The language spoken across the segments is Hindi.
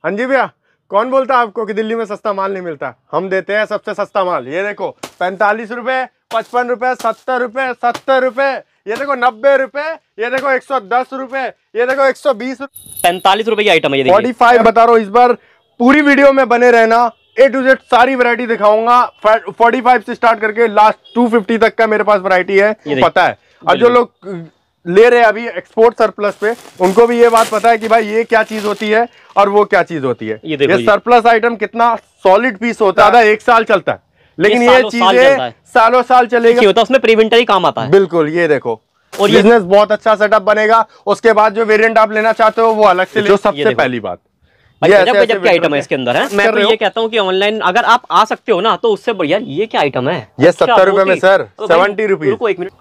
हाँ जी भैया, कौन बोलता है आपको कि दिल्ली में सस्ता माल नहीं मिलता? हम देते हैं सबसे सस्ता माल। ये देखो 45 रुपए, 55 रुपए, 70 रुपए, 70 रुपए, ये देखो 90 रुपए, ये देखो 110 रुपए, ये देखो 120 रुपए, 45 रुपए की आइटम है ये। 45 बता रहा हूँ। इस बार पूरी वीडियो में बने रहना, A to Z सारी वैरायटी दिखाऊंगा। 45 से स्टार्ट करके लास्ट 250 तक का मेरे पास वैरायटी है, पता है। और जो लोग ले रहे हैं अभी एक्सपोर्ट सरप्लस पे, उनको भी ये बात पता है कि भाई ये क्या चीज होती है और वो क्या चीज होती है। ये सरप्लस आइटम कितना सॉलिड पीस होता है, 1 साल चलता है, लेकिन ये चीजें सालों साल चलेगा। होता है उसमें प्री विंटर ही काम आता है। बिल्कुल, ये देखो और बिजनेस बहुत अच्छा सेटअप बनेगा। उसके बाद जो वेरिएंट आप लेना चाहते हो वो अलग से ले। सबसे पहली बात गजब की आइटम है इसके अंदर है। मैं तो ये कहता हूँ कि ऑनलाइन अगर आप आ सकते हो ना तो उससे बढ़िया ये क्या आइटम है। ये 70 रुपए में सर, 70 रुपीज। रुको 1 मिनट,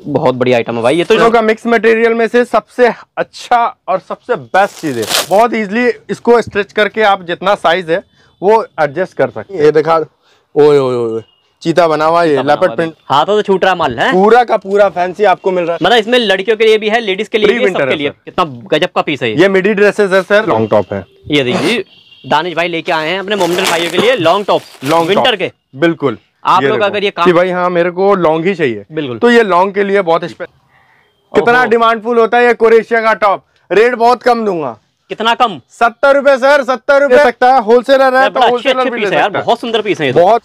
बहुत बढ़िया आइटम है भाई ये तो। इन का मिक्स मटेरियल में से सबसे अच्छा और सबसे बेस्ट चीज है। बहुत इजीली इसको स्ट्रेच करके आप जितना साइज है वो एडजस्ट कर सकते हैं। ये दिखा, ओए ओए ओए, चीता बना हुआ, ये लेपर्ड प्रिंट, हाथों से छूट रहा माल है, पूरा का पूरा फैंसी आपको मिल रहा है। मतलब इसमें लड़कियों के लिए भी है, लेडीज के लिए भी, सबके लिए। कितना गजब का पीस है ये मिडी ड्रेसेस है सर, लॉन्ग टॉप है। ये देखिए दानिश भाई लेके आए हैं अपने मोमडन भाइयों के लिए लॉन्ग टॉप, लॉन्ग विंटर के। बिल्कुल, आप लोग अगर ये काम भाई हाँ मेरे को लॉन्ग ही चाहिए बिल्कुल, तो ये लॉन्ग के लिए बहुत कितना डिमांडफुल होता है ये कोरेशिया का टॉप। रेट बहुत कम दूंगा। कितना कम? 70 रुपए सर, 70 रुपए सकता है। होलसेलर है तो होलसेलर भी ले सकता है। बहुत सुंदर पीस है बहुत।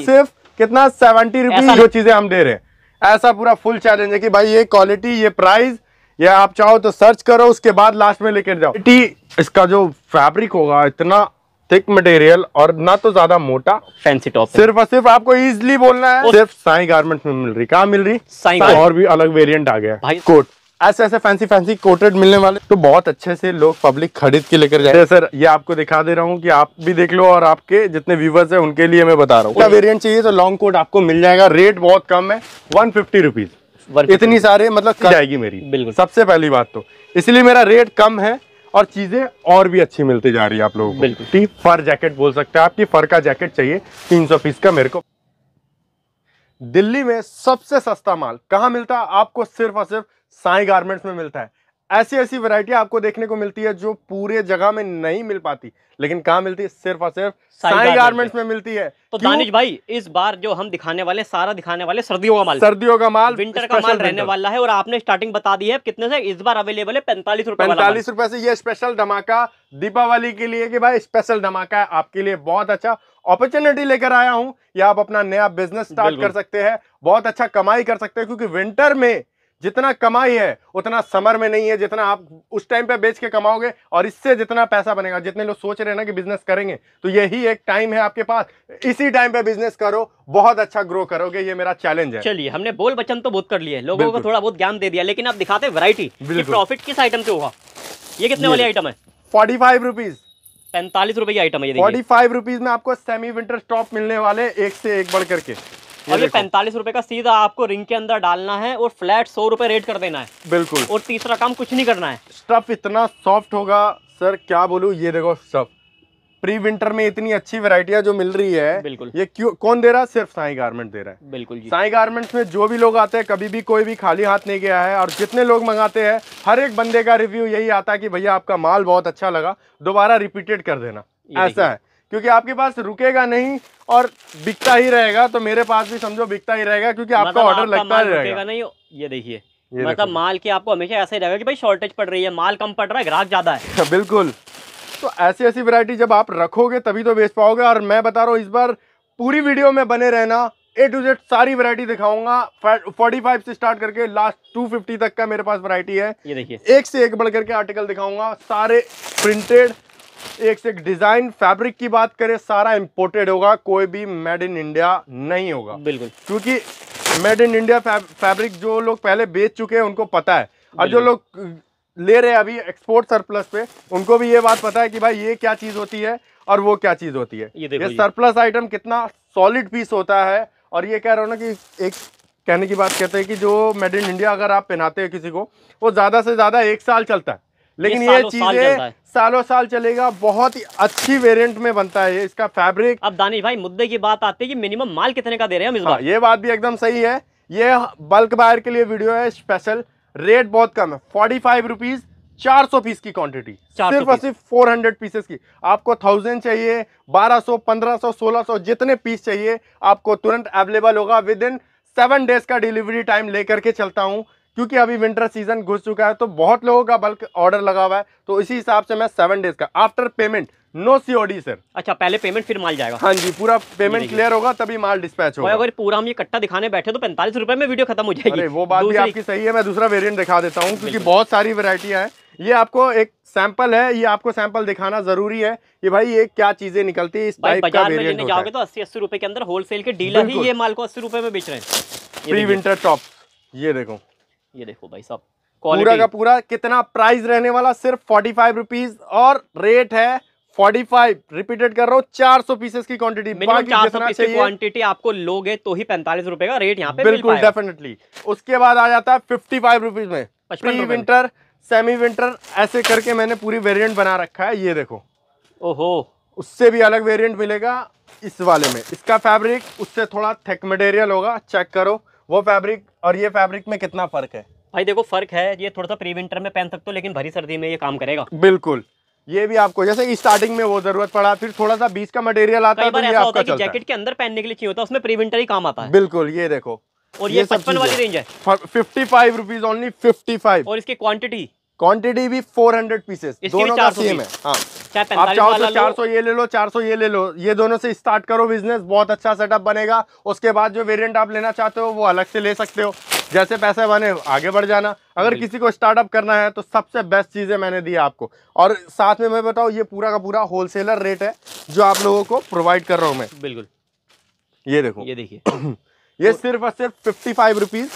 सिर्फ कितना 70 रुपीज जो चीजें हम दे रहे हैं। ऐसा पूरा फुल चैलेंज है कि भाई ये क्वालिटी, ये प्राइस, ये आप चाहो तो सर्च करो, उसके बाद लास्ट में लेकर जाओ। इसका जो फैब्रिक होगा इतना थिक मटेरियल और ना तो ज्यादा मोटा, फैंसी टॉप। सिर्फ और सिर्फ आपको इजीली बोलना है, सिर्फ साई गारमेंट्स में मिल रही। कहाँ मिल रही? साई। और भी अलग वेरिएंट आ गया भाई। कोट ऐसे ऐसे फैंसी कोटेड मिलने वाले, तो बहुत अच्छे से लोग पब्लिक खरीद के लेकर जाए। सर ये आपको दिखा दे रहा हूँ कि आप भी देख लो और आपके जितने व्यूवर्स हैं उनके लिए मैं बता रहा हूँ। क्या वेरिएंट चाहिए तो लॉन्ग कोट आपको मिल जाएगा। रेट बहुत कम है, 150 रुपीज। इतनी सारे मतलब जाएगी मेरी। बिल्कुल, सबसे पहली बात तो इसलिए मेरा रेट कम है और चीजें और भी अच्छी मिलती जा रही है आप लोगों को। बिल्कुल, फर जैकेट बोल सकते हैं। आपकी फर का जैकेट चाहिए 300 पीस का मेरे को। दिल्ली में सबसे सस्ता माल कहाँ मिलता है आपको? सिर्फ और सिर्फ साई गारमेंट्स में मिलता है। ऐसी ऐसी वैरायटी आपको देखने को मिलती है जो पूरे जगह में नहीं मिल पाती, लेकिन कहाँ मिलती है? सिर्फ और सिर्फ साई गारमेंट्स में मिलती है। तो दानिश भाई इस बार जो हम दिखाने वाले, सारा दिखाने वाले सर्दियों का माल, विंटर का माल रहने वाला है। और आपने स्टार्टिंग बता दी है कितने से? इस बार अवेलेबल है 45 रुपए। 45 रुपए से ये स्पेशल धमाका दीपावली के लिए कि भाई स्पेशल धमाका है आपके लिए। बहुत अच्छा अपॉर्चुनिटी लेकर आया हूं। या आप अपना नया बिजनेस स्टार्ट कर सकते हैं, बहुत अच्छा कमाई कर सकते हैं। क्योंकि विंटर में जितना कमाई है उतना समर में नहीं है। जितना आप उस टाइम पे बेच के कमाओगे और इससे जितना पैसा बनेगा, जितने लोग सोच रहे हैं ना कि बिजनेस करेंगे, तो यही एक टाइम है आपके पास। इसी टाइम पे बिजनेस करो, बहुत अच्छा ग्रो करोगे। ये मेरा चैलेंज है। चलिए हमने बोल वचन तो बहुत कर लिए, लोगों को थोड़ा बहुत ज्ञान दे दिया, लेकिन आप दिखाते वैरायटी। प्रॉफिट किस आइटम से होगा? ये कितने वाली आइटम है? 45 रुपीज। 45 रुपए की आइटम है ये। 45 रुपीज में आपको सेमी विंटर टॉप मिलने वाले, एक से एक बढ़ करके। और ये 45 रुपए का सीधा आपको रिंग के अंदर डालना है और फ्लैट 100 रुपए रेट कर देना है। बिल्कुल, और तीसरा काम कुछ नहीं करना है। स्टफ इतना सॉफ्ट होगा सर, क्या बोलूं। ये देखो स्टफ, प्री विंटर में इतनी अच्छी वैरायटियां जो मिल रही है। बिल्कुल, ये क्यों कौन दे रहा है? सिर्फ साई गारमेंट दे रहा है। बिल्कुल जी। साई गारमेंट्स में जो भी लोग आते हैं, कभी भी कोई भी खाली हाथ नहीं गया है। और जितने लोग मंगाते हैं, हर एक बंदे का रिव्यू यही आता है कि भैया आपका माल बहुत अच्छा लगा, दोबारा रिपीटेड कर देना। ऐसा है, क्योंकि आपके पास रुकेगा नहीं और बिकता ही रहेगा। तो मेरे पास भी समझो बिकता ही रहेगा, क्योंकि आपका ऑर्डर लगता ही रहेगा। नहीं, ये देखिए मतलब माल की आपको हमेशा ऐसा ही रहेगा कि भाई शॉर्टेज पड़ रही है, माल कम पड़ रहा है, ग्राहक ज्यादा है। बिल्कुल, तो ऐसी ऐसी वैरायटी जब आप रखोगे तभी तो बेच पाओगे। और मैं बता रहा हूँ इस बार पूरी वीडियो में बने रहना, A to Z सारी वैरायटी दिखाऊंगा। 45 से स्टार्ट करके लास्ट 250 तक का मेरे पास वैरायटी है। ये देखिए एक से एक बढ़ करके आर्टिकल दिखाऊंगा, सारे प्रिंटेड, एक से एक डिजाइन। फैब्रिक की बात करें, सारा इंपोर्टेड होगा, कोई भी मेड इन इंडिया नहीं होगा। बिल्कुल, क्योंकि मेड इन इंडिया फैब्रिक जो लोग पहले बेच चुके हैं उनको पता है, और जो लोग ले रहे हैं अभी एक्सपोर्ट सरप्लस पे, उनको भी ये बात पता है कि भाई ये क्या चीज होती है और वो क्या चीज होती है। ये सरप्लस आइटम कितना सॉलिड पीस होता है। और ये कह रहा हूँ ना कि एक कहने की बात कहते हैं कि जो मेड इन इंडिया अगर आप पहनाते हैं किसी को, वो ज्यादा से ज्यादा 1 साल चलता है, लेकिन ये चीजें सालों साल चलेगा। बहुत ही अच्छी वेरिएंट में बनता है ये, इसका फैब्रिक। अब दानिश भाई मुद्दे की बात आती है कि मिनिमम माल कितने का दे रहे हैं हम इस बार? ये बात भी एकदम सही है। ये बल्क बायर के लिए वीडियो है, स्पेशल रेट बहुत कम है, 45 रुपीज 400 पीस की क्वांटिटी, सिर्फ और सिर्फ 400 पीसेस की। आपको 1000 चाहिए, 1200, 1500, 1600 जितने पीस चाहिए आपको तुरंत अवेलेबल होगा। विद इन 7 डेज का डिलीवरी टाइम लेकर के चलता हूं, क्योंकि अभी विंटर सीजन घुस चुका है तो बहुत लोगों का बल्क ऑर्डर लगा हुआ है, तो इसी हिसाब से मैं 7 डेज का after payment, no COD sir. अच्छा, पहले पेमेंट फिर माल जाएगा? हाँ जी, पूरा पेमेंट क्लियर होगा तभी माल डिस्पैच होगा। अगर पूरा हम ये कट्टा दिखाने बैठे तो 45 रुपए में वीडियो खत्म हो जाएगी। अरे वो बात भी आपकी सही है, मैं दूसरा वेरिएंट दिखा देता हूँ क्योंकि बहुत सारी वैरायटियां हैं। ये आपको एक सैंपल है, ये आपको सैंपल दिखाना जरूरी है कि भाई ये क्या चीजें निकलती है। इस टाइप का वेरिएंट होता है। जाओगे तो 80-80 रुपए के अंदर होलसेल के डीलर ही ये माल को 80 रुपए में बेच रहे हैं। प्री विंटर टॉप, ये देखो भाई साहब, पूरा का पूरा कितना प्राइस रहने वाला, सिर्फ 45 रुपीज और रेट है 45। रिपीटेड कर रहा हूँ, 400 पीसेस की क्वांटिटी, बाकी 400 पीस की क्वांटिटी आपको लोगे तो ही 45 रुपए का रेट यहाँ पे बिल्कुल डेफिनेटली। उसके बाद आ जाता है 55 रुपीज में प्री विंटर, सेमी विंटर, ऐसे करके मैंने पूरी वेरिएंट बना रखा है। ये देखो, ओहो, उससे भी अलग वेरिएंट मिलेगा इस वाले में। इसका फैब्रिक उससे थोड़ा थिक मटेरियल होगा, चेक करो वो फैब्रिक और ये फैब्रिक में कितना फर्क है। भाई देखो फर्क है, ये थोड़ा सा प्री विंटर में पहन सकते हो लेकिन भरी सर्दी में ये काम करेगा। बिल्कुल, ये भी आपको जैसे स्टार्टिंग में वो जरूरत पड़ा, फिर थोड़ा सा बीच का मटेरियल आता है तो ये आपका चलता है। जैकेट के अंदर पहनने के लिए चाहिए होता है, उसमें प्री विंटर ही काम आता है। बिल्कुल, ये देखो, और ये 55 वाली रेंज है, 55 रुपीज ओनली, 55। और इसकी क्वांटिटी भी 400 पीसेस, दोनों का सेम है। हाँ, आप चाहो तो 400 ये ले लो, 400 ये ले लो, ये दोनों से स्टार्ट करो बिजनेस, बहुत अच्छा सेटअप बनेगा। उसके बाद जो वेरिएंट आप लेना चाहते हो वो अलग से ले सकते हो, जैसे पैसे बने आगे बढ़ जाना। अगर किसी को स्टार्टअप करना है तो सबसे बेस्ट चीजें मैंने दी आपको। और साथ में मैं बताऊं, ये पूरा का पूरा होलसेलर रेट है जो आप लोगों को प्रोवाइड कर रहा हूं मैं। बिल्कुल, ये देखो, ये देखिए ये सिर्फ और सिर्फ 55 रुपीज।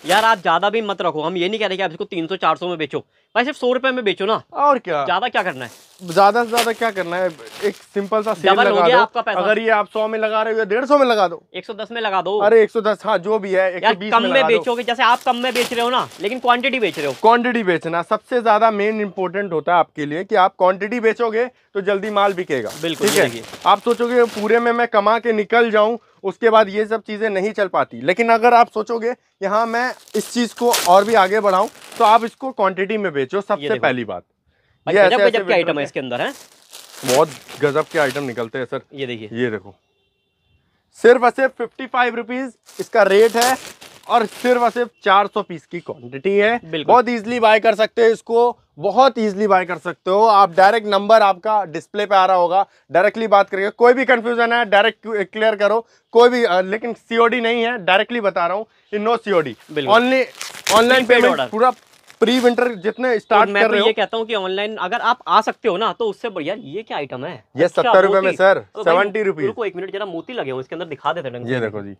यार आप ज्यादा भी मत रखो, हम ये नहीं कह रहे कि आप इसको 300-400 में बेचो, भाई सिर्फ 100 रुपए में बेचो ना। और क्या, ज्यादा क्या करना है, ज्यादा से ज्यादा क्या करना है, एक सिंपल सा सेल लगा दो। आपका पैसा, अगर ये आप 100 में लगा रहे हो 150 में लगा दो, 110 में लगा दो। अरे 110, हाँ जो भी है, 120 कम में बेचोगे, जैसे आप कम में बेच रहे हो ना, लेकिन क्वांटिटी बेच रहे हो। क्वांटिटी बेचना सबसे ज्यादा मेन इंपॉर्टेंट होता है आपके लिए कि आप क्वांटिटी बेचोगे तो जल्दी माल बिकेगा। बिल्कुल, ठीक है। आप सोचोगे पूरे में मैं कमा के निकल जाऊं, उसके बाद ये सब चीजें नहीं चल पाती। लेकिन अगर आप सोचोगे कि हाँ मैं इस चीज को और भी आगे बढ़ाऊं, तो आप इसको क्वांटिटी में बेचो, सबसे पहली बात। ये गजब के आइटम है इसके अंदर, है बहुत गजब के आइटम निकलते हैं सर। ये देखिए, ये देखो, सिर्फ और सिर्फ 55 रुपीज इसका रेट है और सिर्फ और सिर्फ 400 पीस की क्वांटिटी है। बहुत इजीली बाय कर सकते हो इसको, बहुत इजीली बाय कर सकते हो आप। डायरेक्ट नंबर आपका डिस्प्ले पे आ रहा होगा, डायरेक्टली बात करिए। कोई भी कंफ्यूजन है डायरेक्ट क्लियर करो, कोई भी लेकिन सीओडी नहीं है, डायरेक्टली बता रहा हूँ, no COD, only online payment. पूरा प्री विंटर जितने स्टार्ट कर रहे हो, ये कहता हूँ कि ऑनलाइन अगर आप आ सकते हो ना तो उससे बढ़िया। ये क्या आइटम है, ये 70 रुपए में सर, 70 रुपीज। रुको एक मिनट, जरा मोती लगे हुए इसके अंदर, दिखा देते हैं। ये देखो जी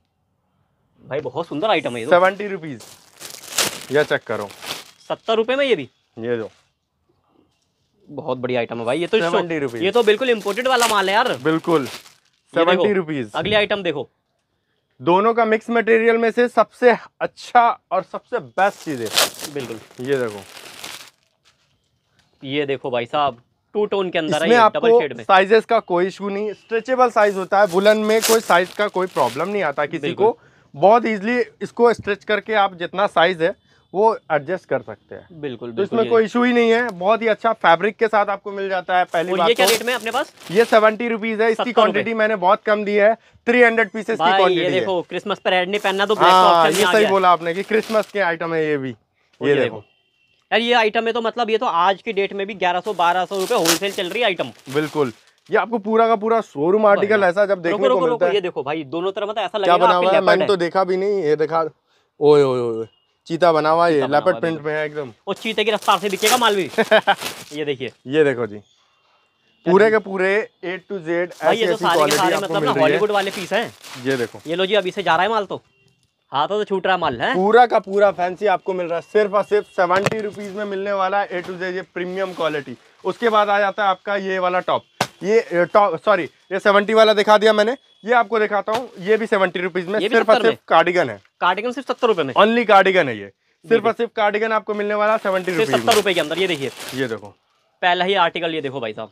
भाई, बहुत सुंदर आइटम है ये। 70 रुपीज, ये चेक करो, 70 रुपए में ये भी। ये जो बहुत बढ़िया आइटम है भाई, ये तो 70 रुपीज, ये तो बिल्कुल इम्पोर्टेड वाला माल है यार। बिल्कुल 70 रुपीज। अगली आइटम देखो, दोनों का मिक्स मटेरियल में से सबसे अच्छा और सबसे बेस्ट चीज है। बिल्कुल, ये देखो भाई साहब, 2 टोन के अंदर है, डबल शेड में। साइजेस का कोई इशू नहीं, स्ट्रेचेबल साइज होता है, वुलन में कोई साइज का कोई प्रॉब्लम नहीं आता किसी को। बहुत इजीली इसको स्ट्रेच करके आप जितना साइज है वो एडजस्ट कर सकते हैं। बिल्कुल, तो इसमें कोई इशू ही नहीं है। बहुत ही अच्छा फैब्रिक के साथ आपको मिल जाता है। पहली बात, ये क्या रेट में अपने पास? ये 70 रुपीज है। इसकी क्वांटिटी मैंने बहुत कम दी है, 300 पीसेस की क्वांटिटी है। ये देखो, क्रिसमस पर रेड नहीं पहनना तो ये सही बोला आपने कि क्रिसमस के आइटम है ये भी। ये देखो यार, ये आइटम है तो मतलब ये तो आज की डेट में भी 1100-1200 रुपए होलसेल चल रही है आइटम। बिल्कुल, ये आपको पूरा का पूरा शोरूम आर्टिकल ऐसा जब देखने को मिलता है। ये देखो भाई, दोनों तरफ मतलब ऐसा लगेगा क्या बना हुआ है, मैंने तो देखा भी नहीं। ये देखा, ओए ओए ओए, चीता बना हुआ है, ये लेपर्ड प्रिंट में है एकदम। और चीते की रफ्तार से बिकेगा माल भी। ये देखिए, ये देखो जी, पूरे के पूरे A to Z ऐसी क्वालिटी आपको मिल रही है। हॉलीवुड वाले पीस हैं। ये देखो, ये लो जी, अभी से जा रहा है माल, तो हाथों तो छूट रहा है माल है। पूरा का पूरा फैंसी आपको मिल रहा है, सिर्फ और सिर्फ 70 रुपीज में मिलने वाला है A to Z, ये प्रीमियम क्वालिटी। उसके बाद आ जाता है आपका ये वाला टॉप, ये टॉप, सॉरी ये 70 वाला दिखा दिया मैंने। ये आपको दिखाता हूँ, ये भी 70 रुपीज में, सिर्फ और सिर्फ कार्डिगन है। कार्डिगन सिर्फ 70 रुपए में, ओनली कार्डिगन है। ये सिर्फ और सिर्फ कार्डिगन आपको मिलने वाला 70 रुपीज, 70 रुपए के अंदर। ये देखिए, ये देखो पहला ही आर्टिकल, ये देखो भाई साहब,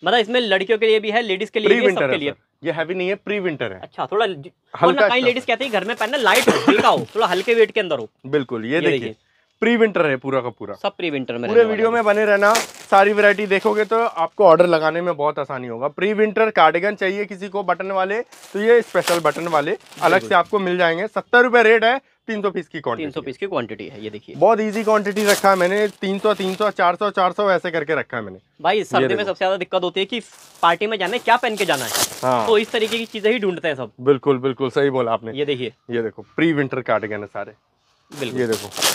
मतलब इसमें लड़कियों के लिए भी है, लेडीज के लिए भी है, सबके लिए। ये हैवी नहीं है, प्री विंटर है। अच्छा, थोड़ा हल्का। कई लेडीज कहते हैं घर में पहनना लाइट हो, हल्का हो, थोड़ा हल्के वेट के अंदर हो। बिल्कुल, ये देखिए प्री विंटर है पूरा का पूरा, सब प्री विंटर में। पूरे वीडियो में बने रहना, सारी वैरायटी देखोगे तो आपको ऑर्डर लगाने में बहुत आसानी होगा। प्री विंटर कार्डिगन चाहिए किसी को बटन वाले, तो ये स्पेशल बटन वाले अलग से आपको मिल जाएंगे। 70 रुपए रेट है, 300 पीस की क्वांटिटी, 300 पीस की क्वांटिटी है। ये देखिए बहुत इजी क्वांटिटी रखा है मैंने, 300 300 400 400 ऐसे करके रखा है मैंने। भाई सर्दी में सबसे ज्यादा दिक्कत होती है कि पार्टी में जाना है, क्या पहन के जाना है। हाँ। तो इस तरीके की चीजें ही ढूंढते हैं सब। बिल्कुल बिल्कुल सही बोला आपने। ये देखिए, ये देखो प्री विंटर कार्डिगन है सारे। बिल्कुल, ये देखो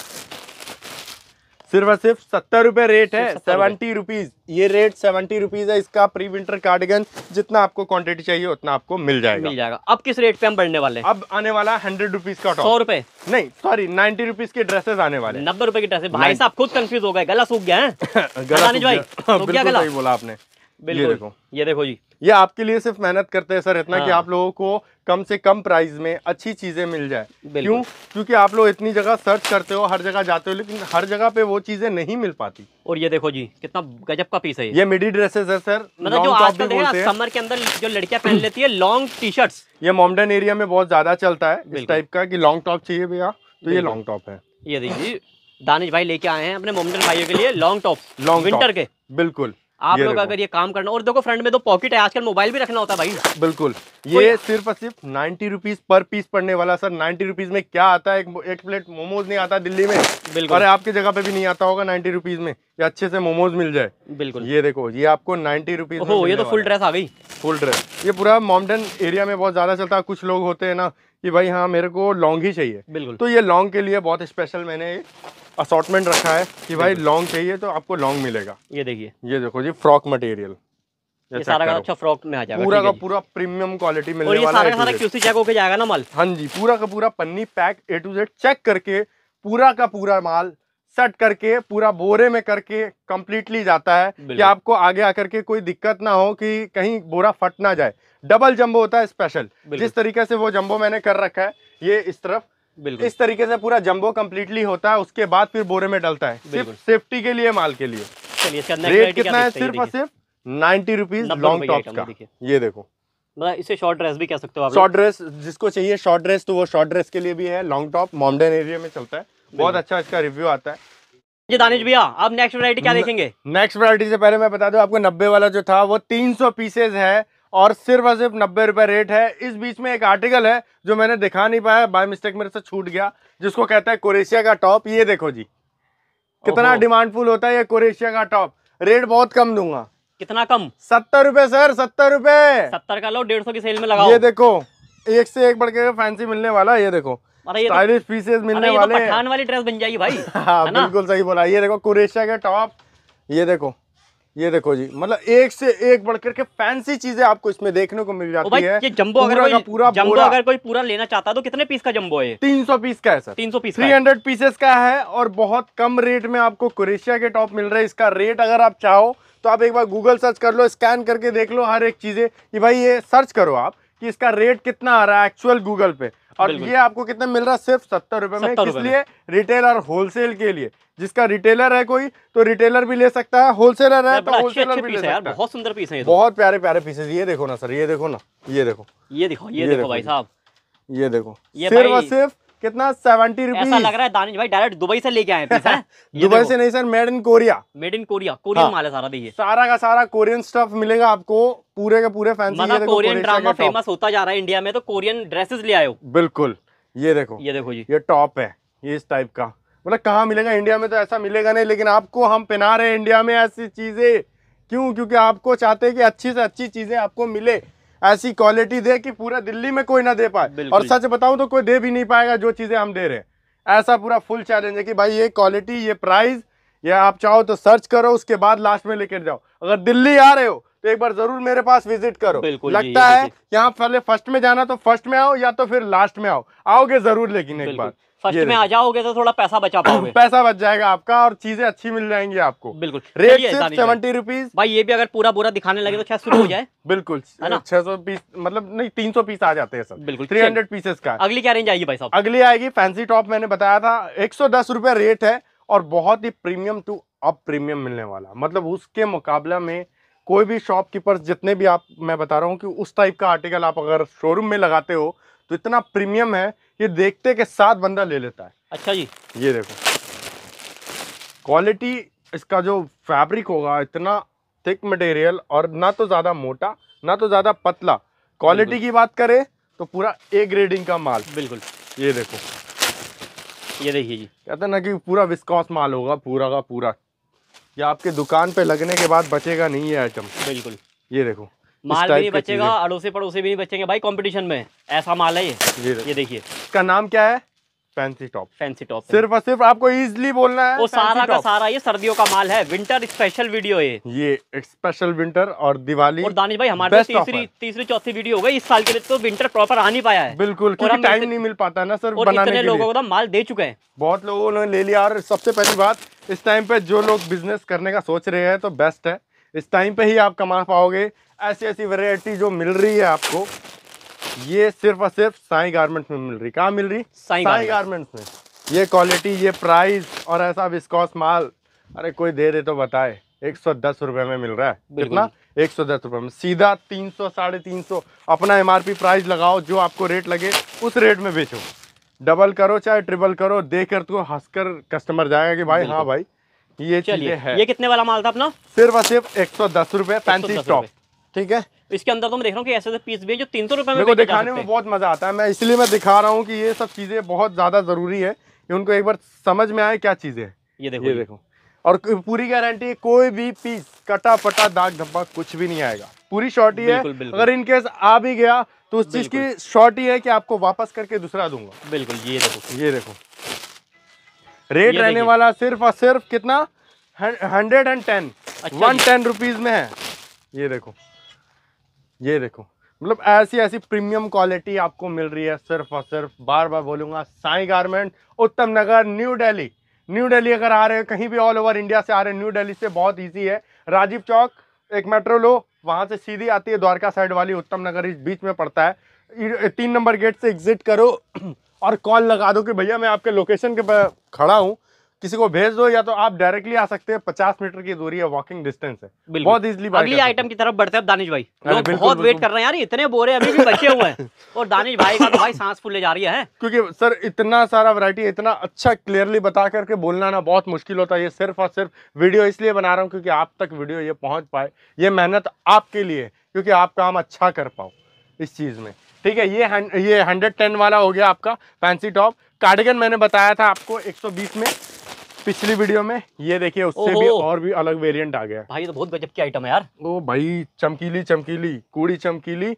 सिर्फ और सिर्फ 70 रुपए रेट है, 70 रुपीज। ये रेट 70 रुपीज है इसका प्री विंटर कार्डिगन। जितना आपको क्वांटिटी चाहिए उतना आपको मिल जाएगा। अब किस रेट पे हम बढ़ने वाले हैं? अब आने वाला 100 रुपीज का टॉप। 100 रुपए नहीं, सॉरी 90 रुपीज के ड्रेसेस आने वाले। 90 रुपए की ड्रेसेस। भाई साहब खुद कंफ्यूज हो गए, गला सूख गया है। गला सूख गया, बिल्कुल सही बोला आपने। बिल्कुल, ये देखो जी, ये आपके लिए सिर्फ मेहनत करते हैं सर इतना कि आप लोगों को कम से कम प्राइस में अच्छी चीजें मिल जाए। क्यों? क्योंकि आप लोग इतनी जगह सर्च करते हो, हर जगह जाते हो, लेकिन हर जगह पे वो चीजें नहीं मिल पाती। और ये देखो जी कितना गजब का पीस है ये मिडी ड्रेसेस है सर, मतलब जो आजकल देखा समर के अंदर जो लड़कियां पहन लेती है लॉन्ग टी शर्ट्स। ये मोमडन एरिया में बहुत ज्यादा चलता है इस टाइप का कि लॉन्ग टॉप चाहिए भैया, तो ये लॉन्ग टॉप है। ये देखिए दानिश भाई लेके आए हैं अपने मोमडन भाइयों के लिए लॉन्ग टॉप, लॉन्ग विंटर के। बिल्कुल, आप लोग अगर ये काम करना, और देखो फ्रंट में 2 पॉकेट है, आजकल मोबाइल भी रखना होता है भाई। बिल्कुल, ये सिर्फ और सिर्फ 90 रुपीज पर पीस पड़ने वाला सर। 90 रुपीज में क्या आता है? एक प्लेट मोमोज नहीं आता दिल्ली में। बिल्कुल, अरे आपकी जगह पे भी नहीं आता होगा 90 रुपीज में, ये अच्छे से मोमोज मिल जाए। बिल्कुल, ये देखो ये आपको 90 रुपीज में। ये तो फुल ड्रेस आ गई, फुल ड्रेस। ये पूरा मोमडन एरिया में बहुत ज्यादा चलता है। कुछ लोग होते हैं ना कि भाई हाँ मेरे को लॉन्ग ही चाहिए। बिल्कुल, तो ये लॉन्ग के लिए बहुत स्पेशल मैंने असॉर्टमेंट रखा है कि भाई लॉन्ग चाहिए तो आपको लॉन्ग मिलेगा। ये देखिए, ये देखो जी फ्रॉक मटेरियल, ये सारा का अच्छा फ्रॉक में आ जाएगा, पूरा का पूरा प्रीमियम क्वालिटी मिलने वाला है। और ये सारा का सारा क्यूसी चेक होके जाएगा ना माल। हाँ जी, पूरा का पूरा पन्नी pack A to Z check करके पूरा का पूरा माल सेट करके पूरा बोरे में करके कंप्लीटली जाता है कि आपको आगे आकर के कोई दिक्कत ना हो कि कहीं बोरा फट ना जाए। डबल जंबो होता है स्पेशल, जिस तरीके से वो जंबो मैंने कर रखा है, ये इस तरफ इस तरीके से पूरा जंबो कंप्लीटली होता है, उसके बाद फिर बोरे में डलता है, सिर्फ सेफ्टी के लिए, माल के लिए। रेट कितना है? सिर्फ और सिर्फ 90 रुपीज लॉन्ग टॉप का। ये देखो, मतलब इसे शॉर्ट ड्रेस भी कह सकते हो आप। शॉर्ट ड्रेस जिसको चाहिए शॉर्ट ड्रेस, तो वो शॉर्ट ड्रेस के लिए भी है। लॉन्ग टॉप मोमडन एरिया में चलता है, बहुत अच्छा इसका रिव्यू आता है। जी दानिश भैया, अब नेक्स्ट वैरायटी क्या देखेंगे? नेक्स्ट वैरायटी से पहले मैं बता दूं आपको, 90 वाला जो था वो 300 पीसेज है और सिर्फ 90 रुपए रेट है। इस बीच में एक आर्टिकल है जो मैंने दिखा नहीं पाया, बाय मिस्टेक मेरे से छूट गया, जिसको कहता है कोरेशिया का टॉप। ये देखो जी कितना डिमांडफुल होता है ये कोरेशिया का टॉप। रेट बहुत कम दूंगा। कितना कम? 70 रुपए सर, 70 रुपए। 70 का लो, 150 की सेल में लगाओ। ये देखो एक से एक बढ़ के फैंसी मिलने वाला। ये देखो स्टाइलिश पीसेस मिलने वाले। पठान वाली ड्रेस बन जाएगी भाई। हाँ बिल्कुल सही बोला। ये देखो कोरेशिया के टॉप, ये देखो जी, मतलब एक से एक बढ़ करके फैंसी चीजें आपको इसमें देखने को मिल जाती है। ये जंबो अगर कोई पूरा लेना चाहता है तो कितने पीस का जंबो है? 300 पीस का है सर। 300 पीस, 300 पीसेस का है और बहुत कम रेट में आपको कोरेशिया के टॉप मिल रहे हैं। इसका रेट अगर आप चाहो तो आप एक बार गूगल सर्च कर लो, स्कैन करके देख लो हर एक चीजें कि भाई ये सर्च करो आप कि इसका रेट कितना आ रहा है एक्चुअल गूगल पे, और ये आपको कितना मिल रहा है? सिर्फ 70 रुपए में। किस लिए? रिटेल और होलसेल के लिए। जिसका रिटेलर है कोई तो रिटेलर भी ले सकता है, होलसेलर है तो होलसेलर भी ले सकता है। बहुत सुंदर पीस है, बहुत प्यारे प्यारे पीसेस। ये देखो ना सर, ये देखो ना, ये देखो भाई साहब, ये देखो सिर्फ और सिर्फ कितना 70 रुपीज। ऐसा लग रहा है दानिश भाई डायरेक्ट दुबई से लेके आए पीस है। दुबई से नहीं sir, made in Korea. Made in Korea, Korean माल है सारा। देखिए सारा का सारा कोरियन स्टफ मिलेगा आपको, पूरे के पूरे फैंसी। मतलब कोरियन ड्रामा फेमस होता जा रहा है इंडिया में, तो कोरियन ड्रेसेस ले आए हो। बिल्कुल, ये देखो जी, ये टॉप है, ये इस टाइप का। मतलब कहाँ मिलेगा? इंडिया में तो ऐसा मिलेगा नहीं, लेकिन आपको हम पहना रहे हैं इंडिया में ऐसी चीजें। क्यों? क्योंकि आपको चाहते हैं कि अच्छी से अच्छी चीजें आपको मिले, ऐसी क्वालिटी दे कि पूरा दिल्ली में कोई ना दे पाए। और सच बताऊं तो कोई दे भी नहीं पाएगा जो चीजें हम दे रहे हैं। ऐसा पूरा फुल चैलेंज है कि भाई ये क्वालिटी, ये प्राइस, या आप चाहो तो सर्च करो, उसके बाद लास्ट में लेकर जाओ। अगर दिल्ली आ रहे हो तो एक बार जरूर मेरे पास विजिट करो। लगता है यहाँ पहले फर्स्ट में जाना तो फर्स्ट में आओ, या तो फिर लास्ट में आओगे जरूर, लेकिन एक बार फर्स्ट में आ जाओगे तो थोड़ा पैसा बचा पाओगे। पैसा बच जाएगा आपका और चीजें अच्छी मिल जाएंगी आपको। बिल्कुल, रेट सिर्फ 70 रुपीज। भाई ये भी अगर पूरा पूरा दिखाने लगे तो शायद शुरू हो जाए। बिल्कुल, 600 पीस, मतलब नहीं 300 पीस आ जाते हैं सर। बिल्कुल, 300 पीसेस का। अगली क्या रेंज आएगी भाई साहब? अगली आएगी फैंसी टॉप। मैंने बताया था 110 रुपए रेट है और बहुत ही प्रीमियम टू अब प्रीमियम मिलने वाला। मतलब उसके मुकाबला में कोई भी शॉपकीपर्स जितने भी आप, मैं बता रहा हूँ कि उस टाइप का आर्टिकल आप अगर शोरूम में लगाते हो तो इतना प्रीमियम है, ये देखते के साथ बंदा ले लेता है। अच्छा जी, ये देखो क्वालिटी इसका जो फैब्रिक होगा इतना थिक मटेरियल, और ना तो ज़्यादा मोटा ना तो ज़्यादा पतला। क्वालिटी की बात करें तो पूरा ए ग्रेडिंग का माल। बिल्कुल, ये देखो, ये देखिए जी, कहते हैं ना कि पूरा विस्कॉस माल होगा पूरा का पूरा। ये आपके दुकान पे लगने के बाद बचेगा नहीं ये आइटम। बिल्कुल, ये देखो, माल भी नहीं बचेगा, अड़ोसी पड़ोसी भी नहीं बचेंगे भाई कंपटीशन में, ऐसा माल है ये देखिए। इसका नाम क्या है? Fancy top. फैंसी टॉप, सिर्फ और सिर्फ आपको इजीली बोलना है वो सारा का सारा ये सर्दियों का माल है, विंटर स्पेशल वीडियो है ये स्पेशल विंटर और दिवाली। और दानिश भाई हमारे तीसरी चौथी वीडियो हो गई इस साल के लिए, तो विंटर प्रॉपर आ नहीं पाया है। बिल्कुल, क्योंकि टाइम नहीं मिल पाता ना सर और बनाने के लिए। लोगों को माल दे चुके हैं, बहुत लोगों ने ले लिया। और सबसे पहली बात, इस टाइम पे जो लोग बिजनेस करने का सोच रहे हैं तो बेस्ट है, इस टाइम पे ही आप कमा पाओगे। ऐसी ऐसी वैरायटी जो मिल रही है आपको, ये सिर्फ और सिर्फ साईं गारमेंट्स में मिल रही। कहाँ मिल रही? साईं गारमेंट्स में। ये क्वालिटी, ये प्राइस और ऐसा विस्कॉस माल, अरे कोई दे दे तो बताए। 110 रुपए में मिल रहा है। कितना? 110 रुपए में। सीधा 300 350 अपना MRP प्राइस लगाओ, जो आपको रेट लगे उस रेट में बेचो। डबल करो चाहे ट्रिपल करो, देकर तो हंसकर कस्टमर जाएगा कि भाई हाँ भाई ये चीजें है। ये कितने वाला माल था अपना? सिर्फ और सिर्फ 110 रुपए फैंसी टॉप। ठीक है, इसके अंदर तो मैं देख रहा हूँ कि ऐसे पीस भी है जो 300 रुपए में मेरे को दिखाने में बहुत मजा आता है। मैं इसलिए मैं दिखा रहा हूँ कि ये सब चीजें बहुत ज्यादा जरूरी है कि उनको एक बार समझ में आए क्या चीजें है। ये देखो और पूरी गारंटी है, कोई भी पीस कटा फटा दाग धब्बा कुछ भी नहीं आएगा। पूरी शॉर्टी है। अगर इनकेस आ भी गया तो उस चीज की शॉर्टी है कि आपको वापस करके दूसरा दूंगा। बिल्कुल, ये देखो रेट रहने वाला सिर्फ और सिर्फ कितना? 110 110 रुपीज में है। ये देखो मतलब ऐसी ऐसी प्रीमियम क्वालिटी आपको मिल रही है सिर्फ और सिर्फ, बार बार बोलूंगा, साईं गारमेंट, उत्तम नगर, न्यू दिल्ली अगर आ रहे हैं, कहीं भी ऑल ओवर इंडिया से आ रहे हैं, न्यू दिल्ली से बहुत इजी है। राजीव चौक एक मेट्रो लो, वहां से सीधी आती है द्वारका साइड वाली, उत्तम नगर इस बीच में पड़ता है। 3 नंबर गेट से एग्जिट करो और कॉल लगा दो कि भैया मैं आपके लोकेशन के पर खड़ा हूँ, किसी को भेज दो, या तो आप डायरेक्टली आ सकते हैं। 50 मीटर की दूरी है, वॉकिंग डिस्टेंस है, बहुत इजीली। अगली आइटम की तरफ बढ़ते हैं दानिश भाई, लोग बहुत वेट कर रहे हैं यार, इतने बोरे अभी भी बचे हुए हैं और दानिश भाई का तो भाई सांस फूले जा रही है, क्योंकि सर इतना सारा वैरायटी इतना अच्छा क्लियरली बता करके बोलना ना बहुत मुश्किल होता है। ये सिर्फ और सिर्फ वीडियो इसलिए बना रहा हूँ क्योंकि आप तक वीडियो ये पहुंच पाए। ये मेहनत आपके लिए, क्योंकि आप काम अच्छा कर पाओ इस चीज में। ठीक है, ये 110 वाला हो गया आपका फैंसी टॉप। कार्डिगन मैंने बताया था आपको 120 में पिछली वीडियो में। ये देखिए उससे भी और भी अलग वेरिएंट आ गया भाई, ये तो बहुत गजब की आइटम है यार। ओ भाई, चमकीली कूड़ी चमकीली।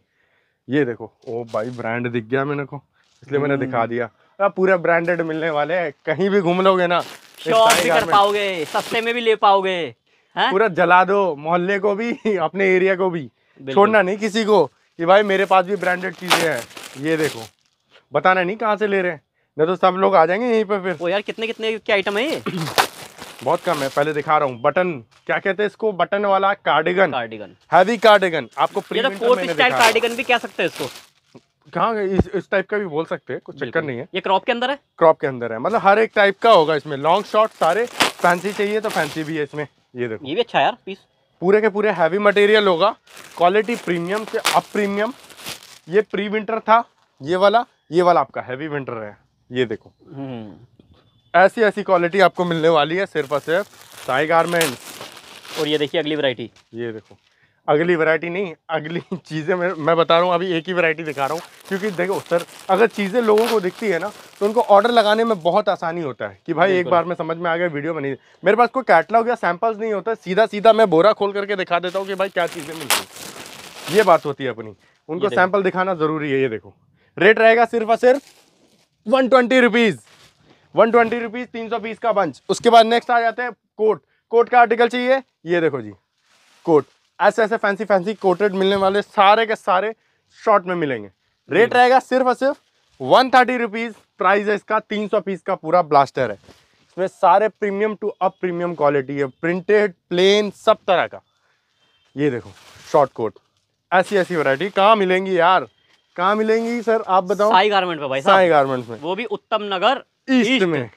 ये देखो, ओ भाई ब्रांड दिख गया मेरे को, इसलिए मैंने दिखा दिया। अब पूरे ब्रांडेड मिलने वाले हैं, कहीं भी घूम लोगे ना शॉप भी कर पाओगे, सस्ते में भी ले पाओगे। पूरा जला दो मोहल्ले को भी, अपने एरिया को भी, छोड़ना नहीं किसी को कि भाई मेरे पास भी ब्रांडेड चीजें हैं। ये देखो, बताना नहीं कहाँ से ले रहे हैं, नहीं तो सब लोग आ जाएंगे यहीं पे फिर। ओ यार, कितने की आइटम है ये? बहुत कम है, पहले दिखा रहा हूँ। बटन क्या कहते हैं इसको? बटन वाला कार्डिगन, हैवी कार्डिगन। आपको कोट स्टाइल कार्डिगन भी कह सकते हैं इसको। कहाँ इस टाइप का भी बोल सकते हैं, कुछ चक्कर नहीं है। ये क्रॉप के अंदर है? क्रॉप के अंदर है, मतलब हर एक टाइप का होगा इसमें, लॉन्ग शॉर्ट सारे। फैंसी चाहिए तो फैंसी भी है इसमें। ये देखो, ये भी अच्छा है यार पीस, पूरे के पूरे हैवी मटेरियल होगा, क्वालिटी प्रीमियम से अप प्रीमियम। ये प्री विंटर था ये वाला आपका हैवी विंटर है। ये देखो ऐसी ऐसी क्वालिटी आपको मिलने वाली है सिर्फ और सिर्फ साईं गारमेंट्स। और ये देखिए अगली वैरायटी, ये देखो अगली वैरायटी नहीं, अगली चीज़ें मैं बता रहा हूँ। अभी एक ही वैरायटी दिखा रहा हूँ क्योंकि देखो सर, अगर चीज़ें लोगों को दिखती है ना तो उनको ऑर्डर लगाने में बहुत आसानी होता है कि भाई एक बार में समझ में आ गया, वीडियो बनी। मेरे पास कोई कैटलॉग या सैंपल्स नहीं होता, सीधा मैं बोरा खोल करके दिखा देता हूँ कि भाई क्या चीज़ें मिलती हैं। ये बात होती है अपनी, उनको सैंपल दिखाना ज़रूरी है। ये देखो, रेट रहेगा सिर्फ और सिर्फ 120 रुपीज़, 120 रुपीज़, 300 पीस का बंच। उसके बाद नेक्स्ट आ जाते हैं कोट का आर्टिकल चाहिए। ये देखो जी, कोट ऐसे ऐसे फैंसी कोटेड मिलने वाले, सारे के सारे शॉर्ट में मिलेंगे। रेट रहेगा सिर्फ और सिर्फ 130 रुपीज़। प्राइस है इसका, 300 पीस का पूरा ब्लास्टर है। इसमें सारे premium to up premium quality है, प्रिंटेड, प्लेन, सब तरह का। ये देखो शॉर्ट कोट, ऐसी ऐसी वैरायटी कहाँ मिलेंगी यार, कहाँ मिलेंगी सर आप बताओ? साईं गारमेंट में भाई साहब, साईं गारमेंट्स में, वो भी उत्तम नगर ईस्ट में।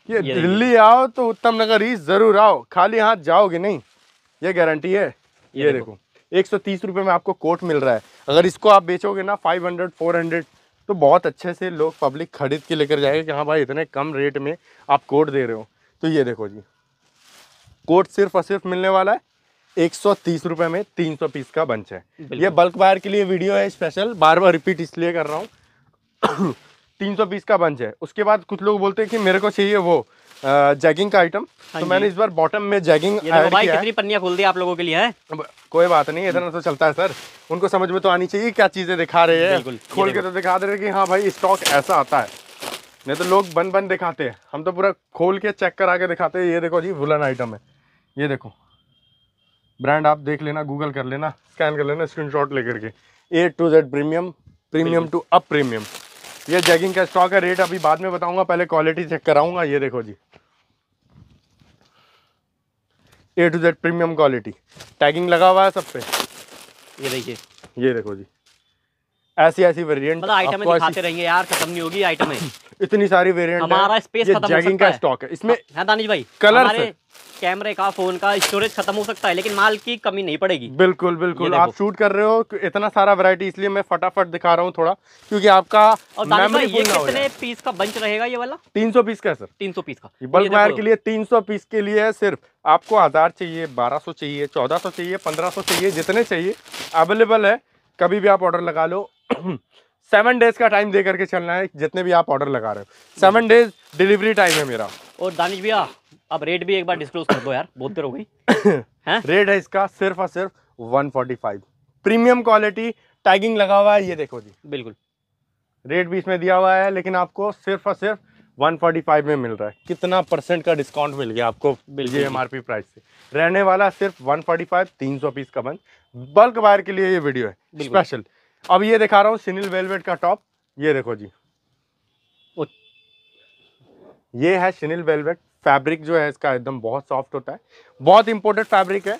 ये दिल्ली आओ तो उत्तम नगर ईस्ट जरूर आओ, खाली हाथ जाओगे नहीं, ये गारंटी है। ये देखो 130 रुपये में आपको कोट मिल रहा है। अगर इसको आप बेचोगे ना 500 400 तो बहुत अच्छे से लोग पब्लिक खरीद के लेकर जाएगा कि हाँ भाई इतने कम रेट में आप कोट दे रहे हो। तो ये देखो जी, कोड सिर्फ और सिर्फ मिलने वाला है 130 रुपए में 300 पीस का बंच है। ये बल्क बायर के लिए वीडियो है स्पेशल, बार बार रिपीट इसलिए कर रहा हूँ। 300 पीस का बंच है। उसके बाद कुछ लोग बोलते हैं कि मेरे को चाहिए वो जैगिंग का आइटम, तो मैंने इस बार बॉटम में जैगिंग ऐड भाई किया है। कितनी पन्नियां खोल दी आप लोगों के लिए है। कोई बात नहीं, इतना तो चलता है सर, उनको समझ में तो आनी चाहिए क्या चीजें दिखा रहे हैं। खोल के तो दिखा दे रहे कि हाँ भाई स्टॉक ऐसा आता है, नहीं तो लोग बन बन दिखाते हैं, हम तो पूरा खोल के चेक करा के दिखाते हैं। ये देखो जी वुलन आइटम है, ये देखो ब्रांड आप देख लेना, गूगल कर लेना, स्कैन कर लेना, स्क्रीनशॉट लेकर के। A to Z premium, premium to up premium. ये जैगिंग का स्टॉक है, रेट अभी बाद में बताऊंगा, पहले क्वालिटी चेक कराऊंगा। ये देखो जी A to Z premium quality, tagging लगा हुआ है सब पे। ये देखिए, ये देखो जी ऐसी ऐसी वेरिएंट मतलब आइटम दिखाते रहेंगे यार, खत्म नहीं होगी आइटम है। इतनी सारी वेरिएंट हमारा स्पेस खत्म हो जैगिंग सकता का है। स्टॉक है इसमें। है दानिश भाई, कलर हमारे कैमरे का, फोन का स्टोरेज खत्म हो सकता है, लेकिन माल की कमी नहीं पड़ेगी। बिल्कुल बिल्कुल, आप शूट कर रहे हो इतना सारा वैरायटी, इसलिए मैं फटाफट दिखा रहा हूँ थोड़ा, क्योंकि आपका मेमोरी फुल ना हो जाए। कितने पीस का बंच रहेगा ये वाला? 300 पीस का है सर। 300 पीस का बल्क बायर के लिए 300 पीस के लिए है सिर्फ। आपको 1000 चाहिए, 1200 चाहिए, 1400 चाहिए, 1500 चाहिए, जितने चाहिए अवेलेबल है। कभी भी आप ऑर्डर लगा लो। 7 डेज का टाइम दे करके चलना है, जितने भी आप ऑर्डर लगा रहे हो। 7 डेज डिलीवरी टाइम है मेरा। और दानिश भैया अब रेट भी एक बार डिस्क्लोज कर दो यार, बहुत देर हो गई। रेट है इसका सिर्फ और सिर्फ 145, प्रीमियम क्वालिटी, टैगिंग लगा हुआ है। ये देखो जी, बिल्कुल रेट भी इसमें दिया हुआ है, लेकिन आपको सिर्फ और सिर्फ 145 में मिल रहा है। कितना % का डिस्काउंट मिल गया आपको ये MRP प्राइस से। रहने वाला सिर्फ 145, 300 पीस का बंच। बल्क बायर के लिए ये वीडियो है स्पेशल। अब ये दिखा रहा हूँ सिनिल वेलवेट का टॉप। ये देखो जी, ये है सिनिल वेलवेट। फैब्रिक जो है इसका एकदम बहुत सॉफ्ट होता है, बहुत इंपोर्टेड फैब्रिक है।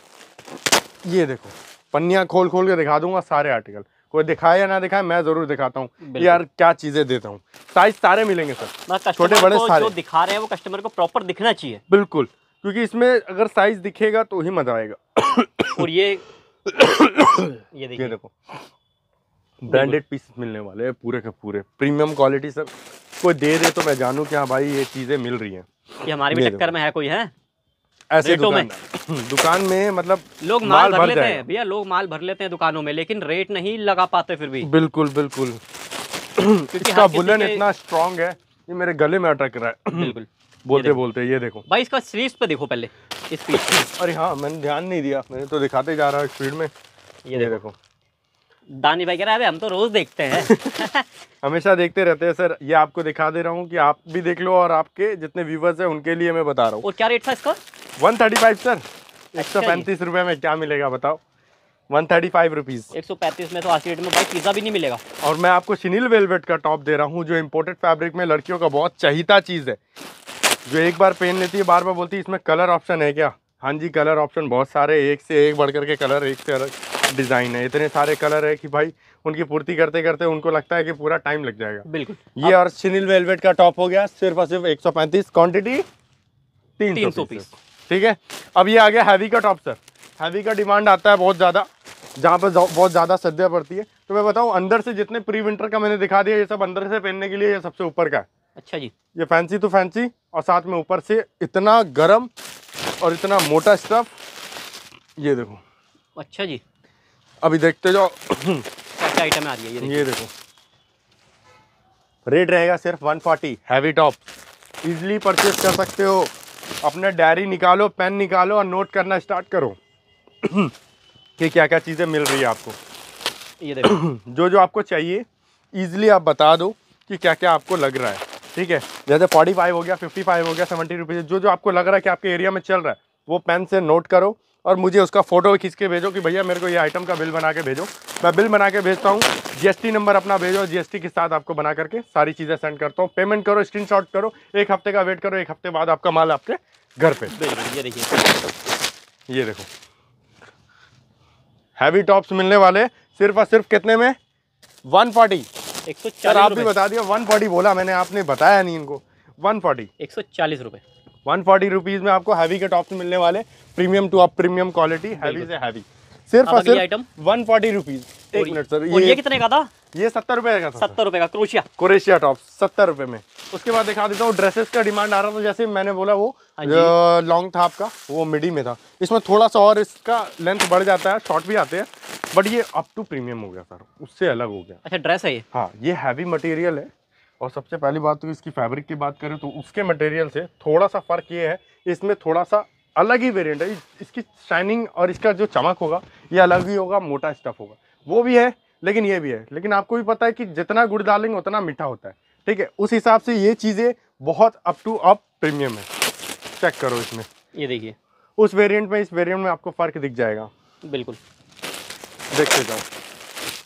ये देखो पन्नियां खोल खोल के दिखा दूंगा सारे आर्टिकल, कोई दिखाए या ना दिखाए मैं जरूर दिखाता हूँ यार, क्या चीजें देता हूँ। साइज सारे मिलेंगे सर, छोटे बड़े सारे। जो दिखा रहे हैं वो कस्टमर को प्रॉपर दिखना चाहिए। बिल्कुल, क्योंकि इसमें अगर साइज दिखेगा तो ही मजा आएगा। और ये देखो ब्रांडेड पीस मिलने वाले हैं पूरे के पूरे, प्रीमियम क्वालिटी सर। कोई दे दे तो मैं जानूं कि हाँ भाई ये चीजें मिल रही हैं। ये हमारे भी चक्कर में है कोई है ऐसे दुकान में मतलब लोग माल भर लेते हैं भैया, लोग माल भर लेते हैं दुकानों में, लेकिन रेट नहीं लगा पाते फिर भी। बिल्कुल बिल्कुल, इसका बुलन इतना स्ट्रॉन्ग है, ये मेरे गले में अटक रहा है। बिल्कुल बोलते बोलते। ये देखो भाई, इसका स्लीव्स पे देखो पहले इस पीस। अरे हाँ, मैंने ध्यान नहीं दिया, मैंने तो दिखाते जा रहा हूँ स्पीड में। ये देखो दानी भाई कह रहा है हम तो रोज देखते हैं। हमेशा देखते रहते हैं सर। ये आपको दिखा दे रहा हूँ कि आप भी देख लो, और आपके जितने व्यूवर्स हैं उनके लिए मैं बता रहा हूँ। और क्या रेट था इसका? 135 सर। 135 रुपए में क्या मिलेगा बताओ? 135 रुपीज। 135 में तो आज रेट में भाई पिज्जा भी नहीं मिलेगा। और मैं आपको सिनिल वेलवेट का टॉप दे रहा हूँ, जो इम्पोर्टेड फैब्रिक में लड़कियों का बहुत चाहिता चीज़ है, जो एक बार पहन लेती है बार बार बोलती है इसमें कलर ऑप्शन है क्या? हाँ जी, कलर ऑप्शन बहुत सारे, एक से एक बढ़ करके कलर, एक से अलग डिज़ाइन है। इतने सारे कलर है कि भाई उनकी पूर्ति करते करते उनको लगता है कि पूरा टाइम लग जाएगा। बिल्कुल। ये और सिनिल वेलवेट का टॉप हो गया सिर्फ और सिर्फ 135, क्वांटिटी 300 पीस। ठीक है, अब ये आ गया हैवी का टॉप सर। हैवी का डिमांड आता है बहुत ज़्यादा, जहाँ पर बहुत ज़्यादा सर्दियाँ पड़ती है। तो मैं बताऊँ, अंदर से जितने प्री विंटर का मैंने दिखा दिया, ये सब अंदर से पहनने के लिए ये सबसे ऊपर का है। अच्छा जी, ये फैंसी टू फैंसी, और साथ में ऊपर से इतना गर्म और इतना मोटा स्टफ। ये देखो। अच्छा जी, अभी देखते जाओ क्या आइटम आ रही है। ये देखो, रेट रहेगा सिर्फ 140। हैवी टॉप इजीली परचेज कर सकते हो। अपना डायरी निकालो, पेन निकालो और नोट करना स्टार्ट करो कि क्या क्या चीज़ें मिल रही है आपको। ये देखो जो जो आपको चाहिए इजीली आप बता दो कि क्या क्या आपको लग रहा है। ठीक है, जैसे 45 हो गया, 55 हो गया, 70 रुपीज़, जो जो आपको लग रहा है कि आपके एरिया में चल रहा है, वो पेन से नोट करो और मुझे उसका फोटो खींच के भेजो कि भैया मेरे को ये आइटम का बिल बना के भेजो। मैं बिल बना के भेजता हूँ, GST नंबर अपना भेजो, GST के साथ आपको बना करके सारी चीज़ें सेंड करता हूँ। पेमेंट करो, स्क्रीनशॉट करो, 1 हफ्ते का वेट करो, 1 हफ्ते बाद आपका माल आपके घर पे। ये देखिए, ये देखो हैवी टॉप्स मिलने वाले सिर्फ और सिर्फ कितने में? 140। 140। आप भी बता दिया 140 बोला मैंने, आपने बताया नहीं इनको। 140, 140 रुपए। 140 रुपीज़ में आपको हैवी के टॉप्स मिलने वाले, premium to up premium quality, heavy से हैवी, सिर्फ और सिर्फ 140 रुपीज़। 1 मिनट सर, ये कितने का था? ये 70 रुपए का था। 70 रुपए का क्रोशिया टॉप 70 रुपए में। उसके बाद दिखा देता हूँ ड्रेसेस का डिमांड आ रहा था, जैसे मैंने बोला वो लॉन्ग था आपका, वो मिडी में था, इसमें थोड़ा सा और इसका लेंथ बढ़ जाता है, शॉर्ट भी आते हैं, बट ये अप टू प्रीमियम हो गया सर, उससे अलग हो गया। अच्छा ड्रेस है ये? हाँ, ये हैवी मटेरियल है, और सबसे पहली बात तो इसकी फैब्रिक की बात करें तो उसके मटेरियल से थोड़ा सा फर्क ये है, इसमें थोड़ा सा अलग ही वेरिएंट है, इसकी शाइनिंग और इसका जो चमक होगा ये अलग ही होगा, मोटा स्टफ होगा, वो भी है लेकिन ये भी है, लेकिन आपको भी पता है कि जितना गुड़ डालेंगे उतना मीठा होता है, ठीक है, उस हिसाब से ये चीज़ें बहुत अप टू अप प्रीमियम है। चेक करो इसमें, ये देखिए उस वेरिएंट में इस वेरिएंट में आपको फर्क दिख जाएगा। बिल्कुल, देखते जाओ,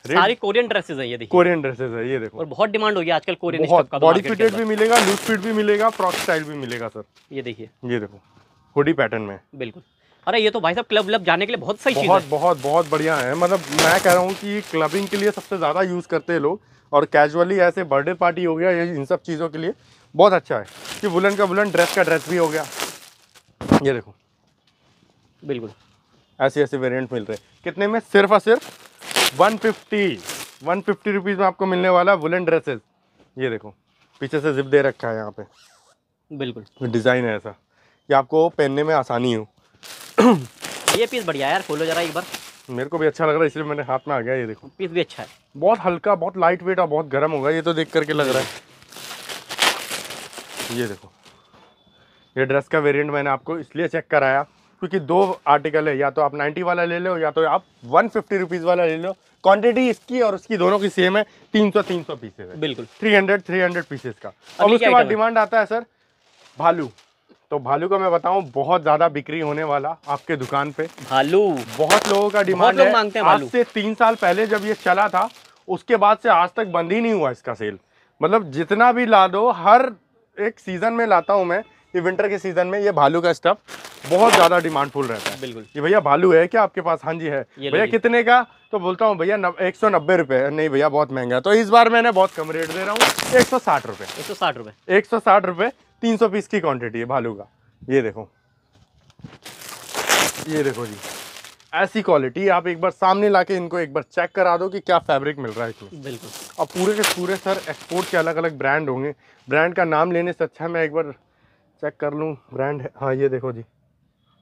सारी कोरियन ड्रेसेस है, ये देखिए कोरियन ड्रेसेस है, ये देखो, और बहुत डिमांड हो गया आजकल कोरियन स्टफ का। बॉडी फिटेड भी मिलेगा, लूज फिट भी मिलेगा, फ्रॉक स्टाइल भी मिलेगा सर। ये देखिए, ये देखो हुडी पैटर्न में, बिल्कुल। अरे ये तो भाई साहब क्लब व्लब जाने के लिए बहुत सही चीज़ है, बहुत बढ़िया है, मतलब मैं कह रहा हूँ कि क्लबिंग के लिए सबसे ज़्यादा यूज़ करते हैं लोग, और कैजुअली ऐसे बर्थडे पार्टी हो गया, ये इन सब चीज़ों के लिए बहुत अच्छा है कि वुलन का वुलन, ड्रेस का ड्रेस भी हो गया। ये देखो बिल्कुल ऐसे ऐसे वेरिएंट मिल रहे हैं, कितने में? सिर्फ और सिर्फ 150 रुपीज़ में आपको मिलने वाला वुलन ड्रेसेस। ये देखो पीछे से जिप दे रखा है यहाँ पे, बिल्कुल डिज़ाइन है ऐसा कि आपको पहनने में आसानी हो। ये पीस बढ़िया है यार, खोलो जरा एक बार, मेरे को भी अच्छा लग रहा है इसलिए मैंने हाथ में आ गया। ये देखो पीस भी अच्छा है, बहुत हल्का, बहुत लाइट वेट और बहुत गर्म होगा, ये तो देख करके लग रहा है। ये देखो ये ड्रेस का वेरिएंट मैंने आपको इसलिए चेक कराया क्योंकि दो आर्टिकल है, या तो आप 90 वाला ले लो या तो आप 150 रुपीज़ वाला ले लो, क्वांटिटी इसकी और उसकी दोनों की सेम है, 300 पीसेस है, बिल्कुल 300 पीसेस का। और उसके बाद डिमांड आता है सर भालू, तो भालू का मैं बताऊं बहुत ज़्यादा बिक्री होने वाला आपके दुकान पे, भालू बहुत लोगों का डिमांड है, मांगते हैं भालू। आज से 3 साल पहले जब ये चला था उसके बाद से आज तक बंद ही नहीं हुआ इसका सेल, मतलब जितना भी ला दो, हर एक सीज़न में लाता हूँ मैं, ये विंटर के सीज़न में ये भालू का स्टफ बहुत ज़्यादा डिमांडफुल रहता है। बिल्कुल, ये भैया भालू है क्या आपके पास? हाँ जी है। भैया कितने का? तो बोलता हूँ भैया 190 रुपये। नहीं भैया बहुत महंगा है, तो इस बार मैंने बहुत कम रेट दे रहा हूँ, 160 रुपये। 160 रुपये 300 पीस की क्वांटिटी है भालू का। ये देखो जी, ऐसी क्वालिटी आप एक बार सामने लाके इनको एक बार चेक करा दो कि क्या फैब्रिक मिल रहा है इसमें। बिल्कुल, और पूरे के पूरे सर एक्सपोर्ट के अलग अलग ब्रांड होंगे, ब्रांड का नाम लेने से अच्छा मैं एक बार चेक कर लूँ ब्रांड है। हाँ ये देखो जी,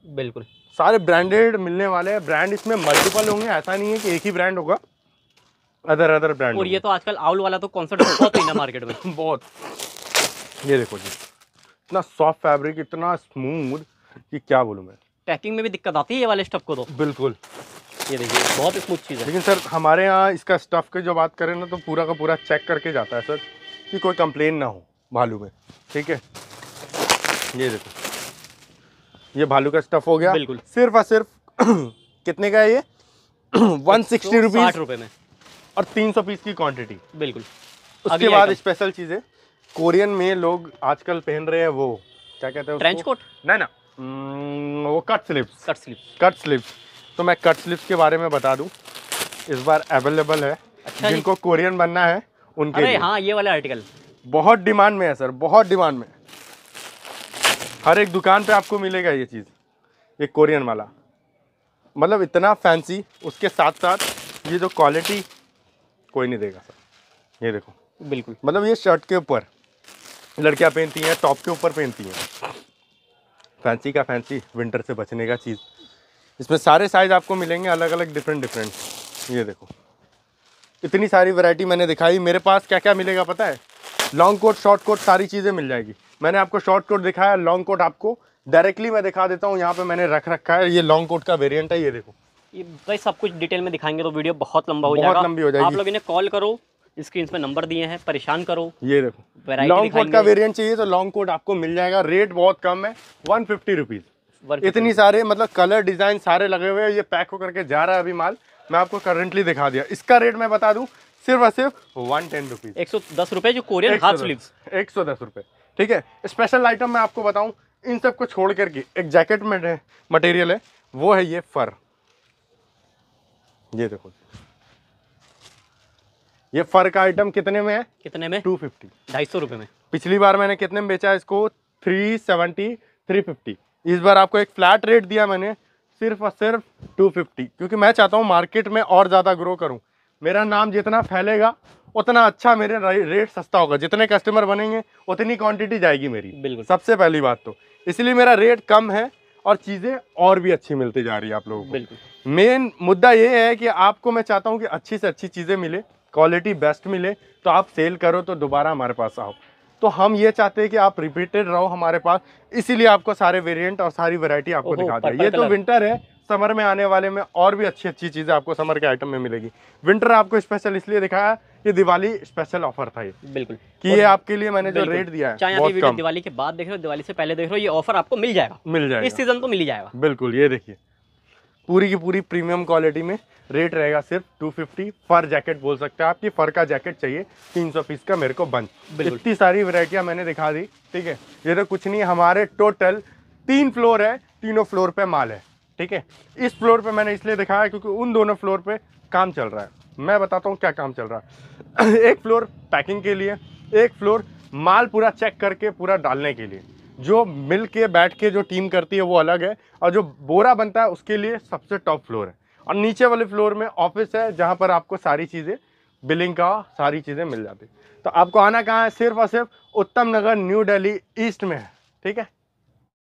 बिल्कुल सारे ब्रांडेड मिलने वाले हैं, ब्रांड इसमें मल्टीपल होंगे, ऐसा नहीं है कि एक ही ब्रांड होगा, अदर ब्रांड। और ये तो आजकल आउल वाला तो कॉन्सेप्ट बहुत है ना मार्केट में बहुत। ये देखो जी, इतना सॉफ्ट फैब्रिक, इतना स्मूथ कि क्या बोलूँ मैं, पैकिंग में भी दिक्कत आती है ये वाले स्टफ को तो। बिल्कुल, ये देखिए बहुत स्मूथ चीज़ है। लेकिन सर हमारे यहाँ इसका स्टफ की जो बात करें ना तो पूरा का पूरा चेक करके जाता है सर कि कोई कंप्लेन ना हो भालू में, ठीक है। ये देखो ये भालू का स्टफ हो गया, बिल्कुल सिर्फ और सिर्फ कितने का है ये? 160 रुपये में, और 300 पीस की क्वांटिटी। बिल्कुल, उसके बाद स्पेशल चीज़ है, कोरियन में लोग आजकल पहन रहे हैं वो क्या कहते हैं, ट्रेंच कोट ना वो कट स्लीव्स। तो मैं कट स्लीव्स के बारे में बता दूं, इस बार अवेलेबल है। अच्छा, जिनको कोरियन बनना है उनके लिए। हाँ ये वाला आर्टिकल बहुत डिमांड में है सर, बहुत डिमांड में, हर एक दुकान पे आपको मिलेगा ये चीज़, ये कोरियन वाला, मतलब इतना फैंसी, उसके साथ साथ ये जो क्वालिटी कोई नहीं देगा सर। ये देखो बिल्कुल, मतलब ये शर्ट के ऊपर लड़कियां पहनती हैं, टॉप के ऊपर पहनती हैं, फैंसी का फैंसी, विंटर से बचने का चीज़। इसमें सारे साइज आपको मिलेंगे अलग अलग, डिफरेंट। ये देखो इतनी सारी वैरायटी मैंने दिखाई, मेरे पास क्या क्या मिलेगा पता है? लॉन्ग कोट, शॉर्ट कोट, सारी चीज़ें मिल जाएगी। मैंने आपको शॉर्ट कोट दिखाया, लॉन्ग कोट आपको डायरेक्टली मैं दिखा देता हूँ, यहाँ पे मैंने रख रखा है, ये लॉन्ग कोट का वेरिएंट है। ये देखो, ये भाई सब कुछ डिटेल में दिखाएंगे तो वीडियो बहुत लंबा हो जाएगा, बहुत लंबी हो जाएगी। आप लोग इन्हें कॉल करो, स्क्रीन पे नंबर दिए हैं, परेशान करो। ये देखो लॉन्ग कोट का वेरिएंट चाहिए तो लॉन्ग कोट आपको मिल जाएगा, रेट बहुत कम है, 150 रुपीज़। इतनी सारे मतलब कलर डिज़ाइन सारे लगे हुए हैं, ये पैक होकर के जा रहा है अभी माल, मैं आपको करंटली दिखा दिया। इसका रेट मैं बता दूं सिर्फ और सिर्फ 110 रुपीज़, 110 रुपये जो कोरियन हाफ स्लीव्स, 110 रुपये, ठीक है। स्पेशल आइटम मैं आपको बताऊं, इन सबको छोड़ करके एक जैकेट में मटेरियल है, वो है ये फर। ये देखो ये फर का आइटम कितने में है? कितने में? 250, 250 रुपये में। पिछली बार मैंने कितने में बेचा इसको? 370, 350। इस बार आपको एक फ्लैट रेट दिया मैंने, सिर्फ और सिर्फ 250, क्योंकि मैं चाहता हूँ मार्केट में और ज़्यादा ग्रो करूँ, मेरा नाम जितना फैलेगा उतना अच्छा मेरे रेट सस्ता होगा। जितने कस्टमर बनेंगे उतनी क्वांटिटी जाएगी मेरी। बिल्कुल, सबसे पहली बात तो इसलिए मेरा रेट कम है और चीज़ें और भी अच्छी मिलती जा रही है आप लोगों को। बिल्कुल मेन मुद्दा ये है कि आपको मैं चाहता हूँ कि अच्छी से अच्छी चीज़ें मिले, क्वालिटी बेस्ट मिले, तो आप सेल करो तो दोबारा हमारे पास आओ। तो हम ये चाहते हैं कि आप रिपीटेड रहो हमारे पास, इसीलिए आपको सारे वेरिएंट और सारी वैरायटी आपको दिखाते हैं। ये तो विंटर है, समर में आने वाले में और भी अच्छी अच्छी चीज़ें आपको समर के आइटम में मिलेगी। विंटर आपको स्पेशल इसलिए दिखाया, ये दिवाली स्पेशल ऑफर था ये। बिल्कुल कि ये आपके लिए मैंने जो रेट दिया है, चाहे आप ये वीडियो दिवाली के बाद देख रहे हो, दिवाली से पहले देख रहे हो, ये ऑफर आपको मिल जाएगा इस सीजन तो मिल ही जाएगा। बिल्कुल, ये देखिए पूरी की पूरी प्रीमियम क्वालिटी में रेट रहेगा सिर्फ 250। फर जैकेट बोल सकते हैं, आपकी फर का जैकेट चाहिए 300 पीस का मेरे को बंच। इतनी सारी वैरायटियां मैंने दिखा दी, ठीक है। ये तो कुछ नहीं, हमारे टोटल 3 फ्लोर है, तीनों फ्लोर पे माल है, ठीक है। इस फ्लोर पे मैंने इसलिए दिखाया क्योंकि उन दोनों फ्लोर पे काम चल रहा है। मैं बताता हूँ क्या काम चल रहा है। एक फ्लोर पैकिंग के लिए, एक फ्लोर माल पूरा चेक करके पूरा डालने के लिए। जो मिल के बैठ के जो टीम करती है वो अलग है, और जो बोरा बनता है उसके लिए सबसे टॉप फ्लोर है। और नीचे वाले फ्लोर में ऑफिस है, जहाँ पर आपको सारी चीज़ें बिलिंग का सारी चीज़ें मिल जाती। तो आपको आना कहाँ है, सिर्फ और सिर्फ उत्तम नगर न्यू दिल्ली ईस्ट में है, ठीक है।